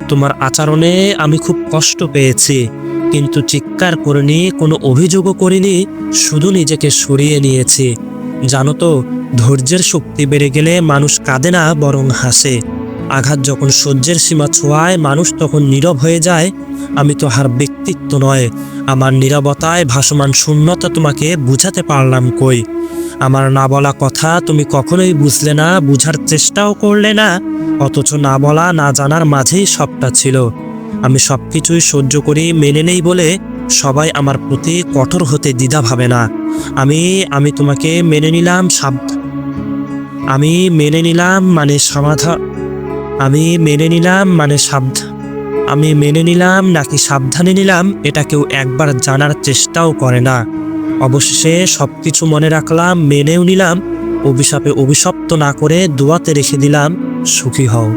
তোমার আচরণে আমি খুব কষ্ট পেয়েছি, কিন্তু চিৎকার করিনি, কোনো অভিযোগও করিনি, শুধু নিজেকে সরিয়ে নিয়েছি। জানো তো, ধৈর্যের শক্তি বেড়ে গেলে মানুষ কাঁদে না, বরং হাসে। আঘাত যখন সহ্যের সীমা ছোঁয়ায়, মানুষ তখন নীরব হয়ে যায়। আমি তো আর ব্যক্তিত্ব নয়, আমার নীরবতায় ভাসমান শূন্যতা তোমাকে বুঝাতে পারলাম কই? আমার না বলা কথা তুমি কখনোই বুঝলে না, বুঝার চেষ্টাও করলে না। অথচ না বলা না জানার মাঝেই সবটা ছিল। আমি সবকিছুই সহ্য করি, মেনে নেই বলে সবাই আমার প্রতি কঠোর হতে দ্বিধা ভাবে না। আমি আমি তোমাকে মেনে নিলাম আমি মেনে নিলাম মানে সমাধান আমি মেনে নিলাম মানে আমি মেনে নিলাম নাকি সাবধানে নিলাম, এটা কেউ একবার জানার চেষ্টাও করে না। অবশেষে সবকিছু মনে রাখলাম, মেনেও নিলাম। অভিশাপে অভিশপ্ত না করে দোয়াতে রেখে দিলাম, সুখী হও।